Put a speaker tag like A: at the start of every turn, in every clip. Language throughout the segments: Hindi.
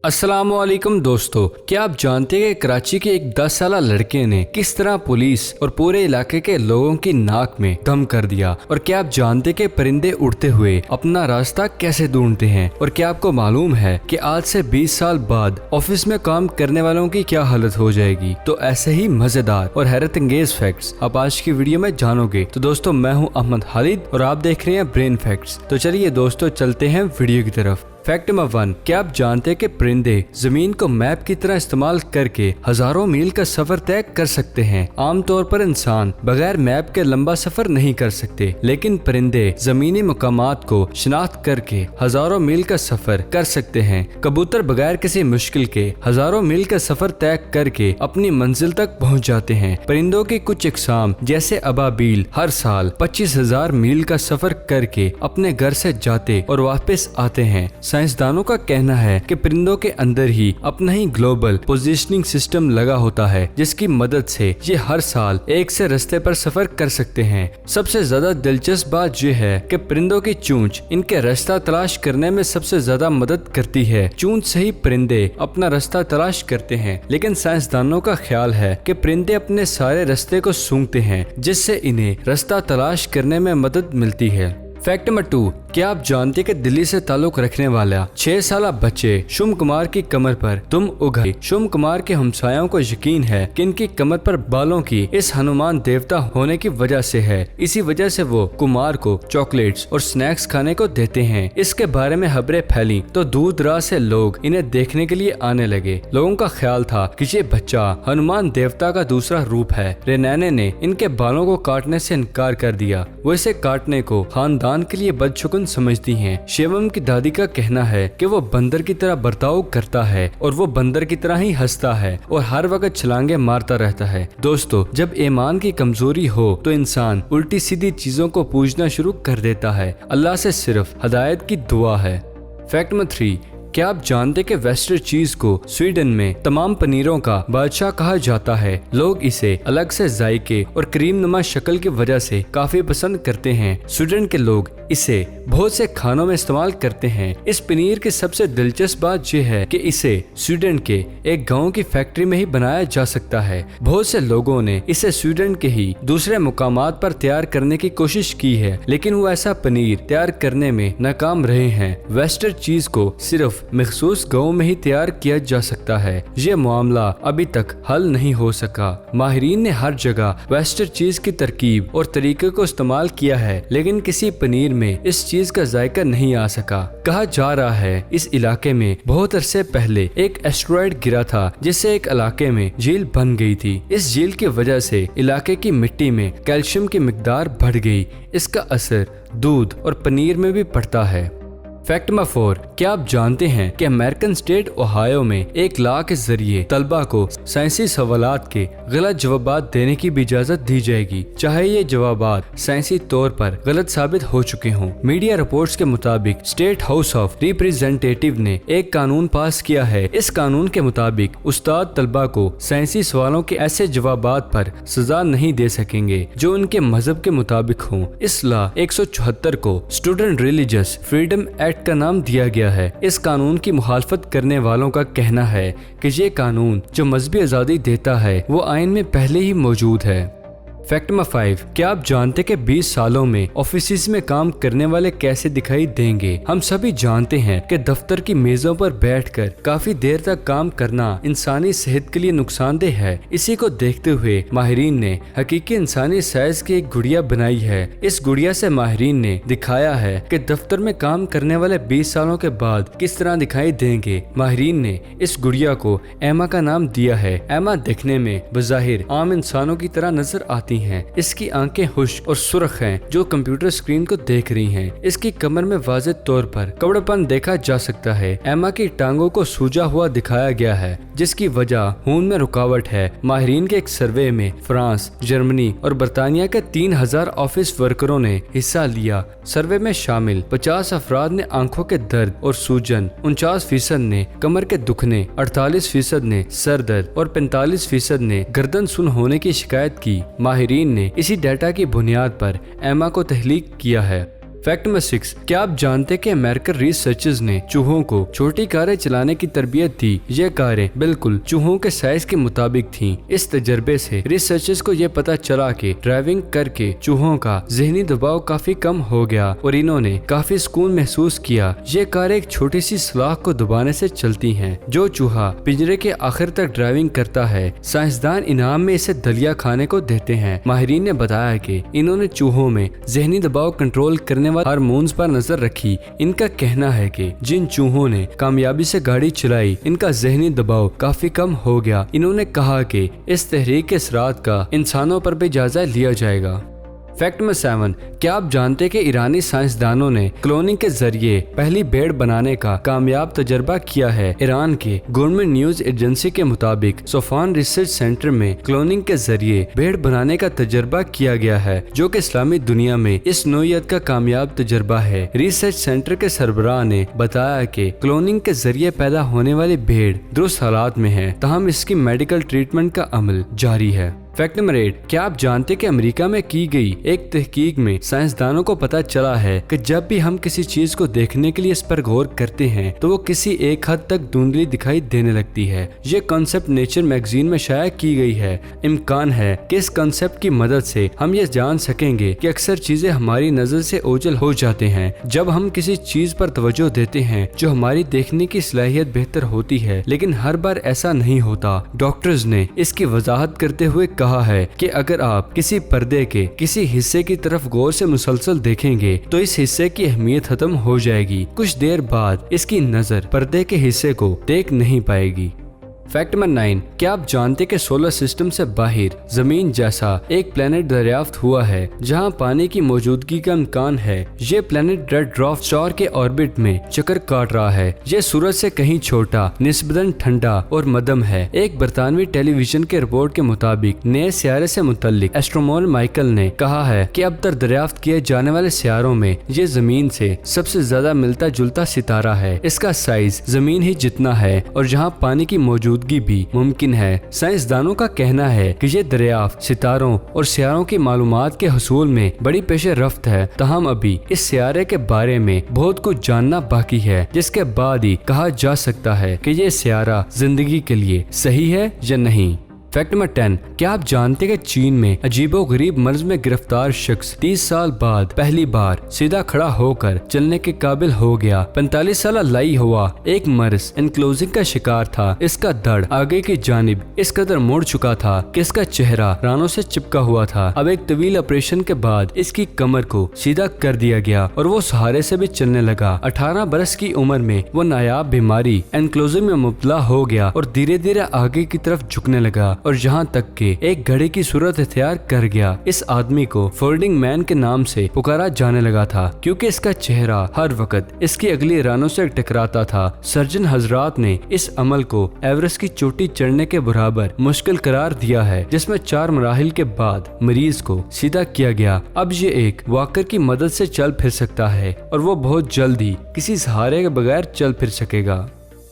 A: अस्सलामुअलैकुम दोस्तों, क्या आप जानते हैं कि कराची के एक 10 साला लड़के ने किस तरह पुलिस और पूरे इलाके के लोगों की नाक में दम कर दिया। और क्या आप जानते हैं कि परिंदे उड़ते हुए अपना रास्ता कैसे ढूंढते हैं। और क्या आपको मालूम है कि आज से 20 साल बाद ऑफिस में काम करने वालों की क्या हालत हो जाएगी। तो ऐसे ही मजेदार और हैरत अंगेज फैक्ट्स आप आज की वीडियो में जानोगे। तो दोस्तों, मैं हूं अहमद खालिद और आप देख रहे हैं ब्रेन फैक्ट्स। तो चलिए दोस्तों, चलते हैं वीडियो की तरफ। फैक्ट नंबर 1, क्या आप जानते हैं कि परिंदे जमीन को मैप की तरह इस्तेमाल करके हजारों मील का सफर तय कर सकते हैं। आमतौर पर इंसान बगैर मैप के लंबा सफर नहीं कर सकते, लेकिन परिंदे जमीनी मकामात को शिनाख्त करके हजारों मील का सफर कर सकते हैं। कबूतर बगैर किसी मुश्किल के हजारों मील का सफर तय करके अपनी मंजिल तक पहुँच जाते हैं। परिंदों की कुछ इकसाम जैसे अबाबील हर साल 25,000 मील का सफर करके अपने घर से जाते और वापस आते हैं। साइंसदानों का कहना है कि परिंदों के अंदर ही अपना ही ग्लोबल पोजीशनिंग सिस्टम लगा होता है, जिसकी मदद से ये हर साल एक से रास्ते पर सफर कर सकते हैं। सबसे ज्यादा दिलचस्प बात यह है कि परिंदों की चोंच इनके रास्ता तलाश करने में सबसे ज्यादा मदद करती है। चोंच से ही परिंदे अपना रास्ता तलाश करते हैं, लेकिन साइंसदानों का ख्याल है कि परिंदे अपने सारे रास्ते को सूंघते हैं, जिससे इन्हें रास्ता तलाश करने में मदद मिलती है। फैक्ट नंबर 2, क्या आप जानते हैं कि दिल्ली से ताल्लुक रखने वाला 6 साला बच्चे शुम कुमार की कमर पर दुम उगाई। शुम कुमार के हमसायों को यकीन है कि इनकी कमर पर बालों की इस हनुमान देवता होने की वजह से है। इसी वजह से वो कुमार को चॉकलेट्स और स्नैक्स खाने को देते हैं। इसके बारे में खबरें फैली तो दूर दराज से लोग इन्हें देखने के लिए आने लगे। लोगों का ख्याल था कि ये बच्चा हनुमान देवता का दूसरा रूप है। रेनैने ने इनके बालों को काटने से इनकार कर दिया। वो इसे काटने को खानदान के लिए बदशगुन समझती हैं। शिवम की दादी का कहना है कि वो बंदर की तरह बर्ताव करता है और वो बंदर की तरह ही हंसता है और हर वक्त छलांगे मारता रहता है। दोस्तों, जब ईमान की कमजोरी हो तो इंसान उल्टी सीधी चीजों को पूछना शुरू कर देता है। अल्लाह से सिर्फ हिदायत की दुआ है। फैक्ट नंबर 3, क्या आप जानते कि वेस्टर चीज को स्वीडन में तमाम पनीरों का बादशाह कहा जाता है। लोग इसे अलग से जायके और क्रीम नुमा शक्ल की वजह से काफी पसंद करते हैं। स्वीडन के लोग इसे बहुत से खानों में इस्तेमाल करते हैं। इस पनीर की सबसे दिलचस्प बात यह है कि इसे स्वीडन के एक गांव की फैक्ट्री में ही बनाया जा सकता है। बहुत से लोगों ने इसे स्वीडन के ही दूसरे मुकामात पर तैयार करने की कोशिश की है, लेकिन वो ऐसा पनीर तैयार करने में नाकाम रहे हैं। वेस्टर चीज को सिर्फ मखसूस गांव में ही तैयार किया जा सकता है। ये मामला अभी तक हल नहीं हो सका। माहिरीन ने हर जगह वेस्टर चीज की तरकीब और तरीके को इस्तेमाल किया है, लेकिन किसी पनीर में इस चीज का जायका नहीं आ सका। कहा जा रहा है इस इलाके में बहुत अरसे पहले एक एस्टेरॉयड गिरा था, जिससे एक इलाके में झील बन गई थी। इस झील की वजह से इलाके की मिट्टी में कैल्शियम की मिकदार बढ़ गई। इसका असर दूध और पनीर में भी पड़ता है। फैक्ट नंबर 4, क्या आप जानते हैं कि अमेरिकन स्टेट ओहायो में एक लॉ के जरिए तलबा को साइंसी सवालात के गलत जवाबात देने की भी इजाजत दी जाएगी, चाहे ये जवाबात साइंसी तौर पर गलत साबित हो चुके हों। मीडिया रिपोर्ट्स के मुताबिक स्टेट हाउस ऑफ रिप्रेजेंटेटिव ने एक कानून पास किया है। इस कानून के मुताबिक उस्ताद तलबा को साइंसी सवालों के ऐसे जवाबात पर सजा नहीं दे सकेंगे जो उनके मजहब के मुताबिक हों। इस लॉ 174 को स्टूडेंट रिलीजियस फ्रीडम का नाम दिया गया है। इस कानून की मुखालफत करने वालों का कहना है कि ये कानून जो मजहबी आजादी देता है वो आइन में पहले ही मौजूद है। फैक्ट नंबर 5, क्या आप जानते कि 20 सालों में ऑफिस में काम करने वाले कैसे दिखाई देंगे। हम सभी जानते हैं कि दफ्तर की मेजों पर बैठकर काफी देर तक काम करना इंसानी सेहत के लिए नुकसानदेह है। इसी को देखते हुए माहिरीन ने हकीकी इंसानी साइज की एक गुड़िया बनाई है। इस गुड़िया से माहिरीन ने दिखाया है कि दफ्तर में काम करने वाले 20 सालों के बाद किस तरह दिखाई देंगे। माहिरीन ने इस गुड़िया को एमा का नाम दिया है। एमा देखने में बज़ाहिर आम इंसानों की तरह नजर आती हैं। इसकी आंखें खुश्क और सुर्ख हैं जो कंप्यूटर स्क्रीन को देख रही हैं। इसकी कमर में वाज़ेह तौर पर कवड़पन देखा जा सकता है। एमा की टांगों को सूजा हुआ दिखाया गया है, जिसकी वजह खून में रुकावट है। माहिरीन के एक सर्वे में फ्रांस, जर्मनी और बरतानिया के 3000 ऑफिस वर्करों ने हिस्सा लिया। सर्वे में शामिल 50 अफराद ने आंखों के दर्द और सूजन, 49% ने कमर के दुखने, 48% ने सर दर्द और 45% ने गर्दन सुन होने की शिकायत की। माहिरीन ने इसी डाटा की बुनियाद पर एमा को तहलीक किया है। फैक्ट नंबर 6, क्या आप जानते कि अमेरिकन रिसर्चर्स ने चूहों को छोटी कारें चलाने की तरबियत दी। ये कारें बिल्कुल चूहों के साइज के मुताबिक थीं। इस तजर्बे से रिसर्चर्स को ये पता चला कि ड्राइविंग करके चूहों का जहनी दबाव काफी कम हो गया और इन्होंने काफी सुकून महसूस किया। ये कारें एक छोटी सी सलाख को दबाने से चलती हैं। जो चूहा पिंजरे के आखिर तक ड्राइविंग करता है, साइंसदान इनाम में इसे दलिया खाने को देते हैं। माहिरीन ने बताया कि इन्होंने चूहों में जहनी दबाव कंट्रोल करने हार्मोन्स पर नजर रखी। इनका कहना है कि जिन चूहों ने कामयाबी से गाड़ी चलाई, इनका जहनी दबाव काफी कम हो गया। इन्होंने कहा कि इस तहरीक के असरात का इंसानों पर भी जायजा लिया जाएगा। फैक्ट नंबर 7, क्या आप जानते कि ईरानी साइंसदानों ने क्लोनिंग के जरिए पहली भेड़ बनाने का कामयाब तजर्बा किया है। ईरान के गवर्नमेंट न्यूज एजेंसी के मुताबिक सोफान रिसर्च सेंटर में क्लोनिंग के जरिए भेड़ बनाने का तजर्बा किया गया है, जो कि इस्लामी दुनिया में इस नौइयत का कामयाब तजर्बा है। रिसर्च सेंटर के सरबराह ने बताया कि क्लोनिंग के जरिए पैदा होने वाली भेड़ दुरुस्त हालात में है, तहम इसकी मेडिकल ट्रीटमेंट का अमल जारी है। फैक्ट नंबर 8, क्या आप जानते कि अमेरिका में की गई एक तहकीक में साइंसदानों को पता चला है कि जब भी हम किसी चीज को देखने के लिए इस पर गौर करते हैं तो वो किसी एक हद तक धुंधली दिखाई देने लगती है। ये कॉन्सेप्ट नेचर मैगजीन में शाया की गई है। इम्कान है कि इस कॉन्सेप्ट की मदद से हम ये जान सकेंगे कि अक्सर चीजें हमारी नजर से ओझल हो जाते हैं जब हम किसी चीज पर तवज्जो देते हैं जो हमारी देखने की सलाहियत बेहतर होती है, लेकिन हर बार ऐसा नहीं होता। डॉक्टर्स ने इसकी वजाहत करते हुए कहा है कि अगर आप किसी पर्दे के किसी हिस्से की तरफ गौर से मुसलसल देखेंगे तो इस हिस्से की अहमियत खत्म हो जाएगी। कुछ देर बाद इसकी नजर पर्दे के हिस्से को देख नहीं पाएगी। फैक्ट नंबर 9, क्या आप जानते कि सोलर सिस्टम से बाहर जमीन जैसा एक प्लेनेट दरियाफ्त हुआ है जहां पानी की मौजूदगी का इम्कान है। ये प्लेनेट रेड ड्वार्फ स्टार के ऑर्बिट में चक्कर काट रहा है। ये सूरज से कहीं छोटा, निस्बतन ठंडा और मध्यम है। एक बरतानवी टेलीविजन के रिपोर्ट के मुताबिक नए सियारे से मुतल्लिक एस्ट्रोनॉमर माइकल ने कहा है कि अब तक दरियाफ्त किए जाने वाले सियारों में ये जमीन से सबसे ज्यादा मिलता जुलता सितारा है। इसका साइज जमीन ही जितना है और जहाँ पानी की मौजूदगी भी मुमकिन है। साइंसदानों का कहना है कि ये दरियाफ्त सितारों और सियारों की मालूमात के हसूल में बड़ी पेशे रफ्त है, तहम अभी इस सियारे के बारे में बहुत कुछ जानना बाकी है, जिसके बाद ही कहा जा सकता है कि ये सियारा जिंदगी के लिए सही है या नहीं। फैक्ट नंबर 10, क्या आप जानते हैं कि चीन में अजीबोगरीब मर्ज में गिरफ्तार शख्स 30 साल बाद पहली बार सीधा खड़ा होकर चलने के काबिल हो गया। 45 साल लाई हुआ एक मर्ज एनक्लोजिंग का शिकार था। इसका धड़ आगे की जानिब इस कदर मुड़ चुका था कि इसका चेहरा रानों से चिपका हुआ था। अब एक तवील ऑपरेशन के बाद इसकी कमर को सीधा कर दिया गया और वो सहारे से भी चलने लगा। 18 बरस की उम्र में वो नायाब बीमारी एनक्लोजिंग में मुब्तला हो गया और धीरे धीरे आगे की तरफ झुकने लगा और यहाँ तक के एक घड़ी की सूरत इख्तियार कर गया। इस आदमी को फोल्डिंग मैन के नाम से पुकारा जाने लगा था क्योंकि इसका चेहरा हर वक्त इसकी अगली रानों से टकराता था। सर्जन हजरात ने इस अमल को एवरेस्ट की चोटी चढ़ने के बराबर मुश्किल करार दिया है, जिसमें 4 मराहिल के बाद मरीज को सीधा किया गया। अब ये एक वॉकर की मदद से चल फिर सकता है और वो बहुत जल्द ही किसी सहारे के बगैर चल फिर सकेगा।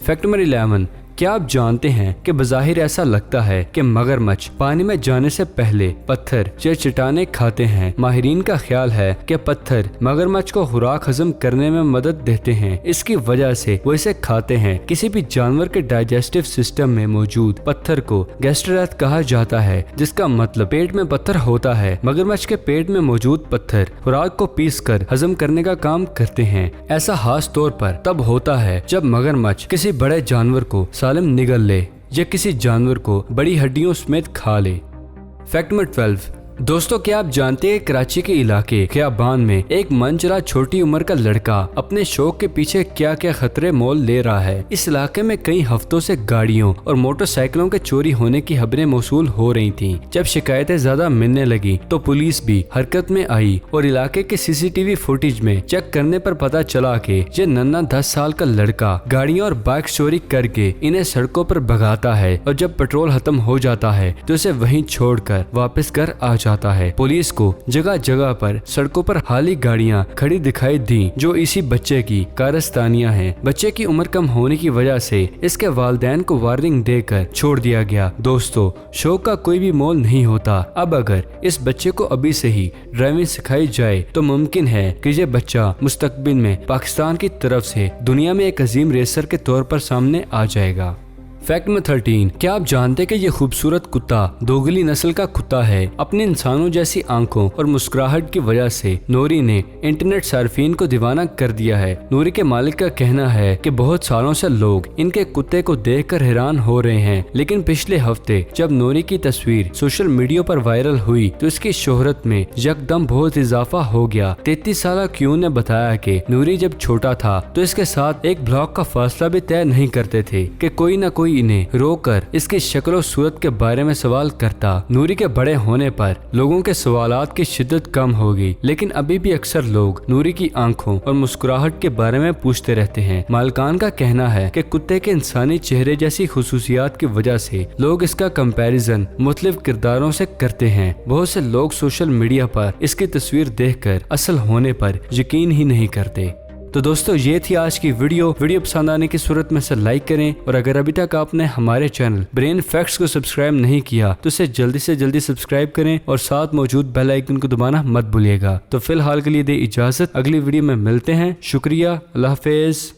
A: फैक्ट नंबर 11, क्या आप जानते हैं कि बज़ाहिर ऐसा लगता है कि मगरमच्छ पानी में जाने से पहले पत्थर या चट्टानें खाते हैं। माहिरीन का ख्याल है कि पत्थर मगरमच्छ को खुराक हजम करने में मदद देते हैं। इसकी वजह से वो इसे खाते हैं। किसी भी जानवर के डाइजेस्टिव सिस्टम में मौजूद पत्थर को गैस्ट्रोरेथ कहा जाता है, जिसका मतलब पेट में पत्थर होता है। मगरमच्छ के पेट में मौजूद पत्थर खुराक को पीस कर हजम करने का काम करते हैं। ऐसा खास तौर पर तब होता है जब मगरमच्छ किसी बड़े जानवर को सालिम निगल ले या किसी जानवर को बड़ी हड्डियों समेत खा ले। फैक्ट नंबर 12, दोस्तों क्या आप जानते हैं कराची के इलाके खियाबान में एक मनचला छोटी उम्र का लड़का अपने शौक के पीछे क्या क्या खतरे मोल ले रहा है। इस इलाके में कई हफ्तों से गाड़ियों और मोटरसाइकिलों के चोरी होने की खबरें मौसूल हो रही थीं। जब शिकायतें ज्यादा मिलने लगी तो पुलिस भी हरकत में आई और इलाके के सीसीटीवी फुटेज में चेक करने पर पता चला कि ये नन्हा 10 साल का लड़का गाड़ियों और बाइक चोरी करके इन्हें सड़कों पर भगाता है और जब पेट्रोल खत्म हो जाता है तो इसे वहीं छोड़कर वापस घर आ चाहता है। पुलिस को जगह जगह पर सड़कों पर खाली गाड़ियां खड़ी दिखाई दी जो इसी बच्चे की कारस्तानियां हैं। बच्चे की उम्र कम होने की वजह से इसके वालिदैन को वार्निंग देकर छोड़ दिया गया। दोस्तों, शौक का कोई भी मोल नहीं होता। अब अगर इस बच्चे को अभी से ही ड्राइविंग सिखाई जाए तो मुमकिन है कि ये बच्चा मुस्तकबिल में पाकिस्तान की तरफ से दुनिया में एक अजीम रेसर के तौर पर सामने आ जाएगा। फैक्ट नंबर 13, क्या आप जानते कि ये खूबसूरत कुत्ता दोगली नस्ल का कुत्ता है। अपने इंसानों जैसी आंखों और मुस्कुराहट की वजह से नूरी ने इंटरनेट सार्फिन को दीवाना कर दिया है। नूरी के मालिक का कहना है कि बहुत सालों से लोग इनके कुत्ते को देखकर हैरान हो रहे हैं, लेकिन पिछले हफ्ते जब नूरी की तस्वीर सोशल मीडिया पर वायरल हुई तो इसकी शोहरत में यकदम बहुत इजाफा हो गया। 33 साल क्यू ने बताया कि नूरी जब छोटा था तो इसके साथ एक ब्लॉक का फासला भी तय नहीं करते थे कि कोई न कोई इन्हें रोकर इसकी शक्ल सूरत के बारे में सवाल करता। नूरी के बड़े होने पर लोगों के सवालात की शिद्दत कम हो गई, लेकिन अभी भी अक्सर लोग नूरी की आंखों और मुस्कुराहट के बारे में पूछते रहते हैं। मालकान का कहना है कि कुत्ते के इंसानी चेहरे जैसी खुसूसियात की वजह से लोग इसका कंपैरिजन मुख्तलिफ किरदारों से करते हैं। बहुत से लोग सोशल मीडिया पर इसकी तस्वीर देखकर असल होने पर यकीन ही नहीं करते। तो दोस्तों, ये थी आज की वीडियो पसंद आने की सूरत में से लाइक करें, और अगर अभी तक आपने हमारे चैनल ब्रेन फैक्ट्स को सब्सक्राइब नहीं किया तो इसे जल्दी से जल्दी सब्सक्राइब करें और साथ मौजूद बेल आइकन को दबाना मत भूलिएगा। तो फिलहाल के लिए दे इजाजत, अगली वीडियो में मिलते हैं। शुक्रिया, अल्लाह हाफिज।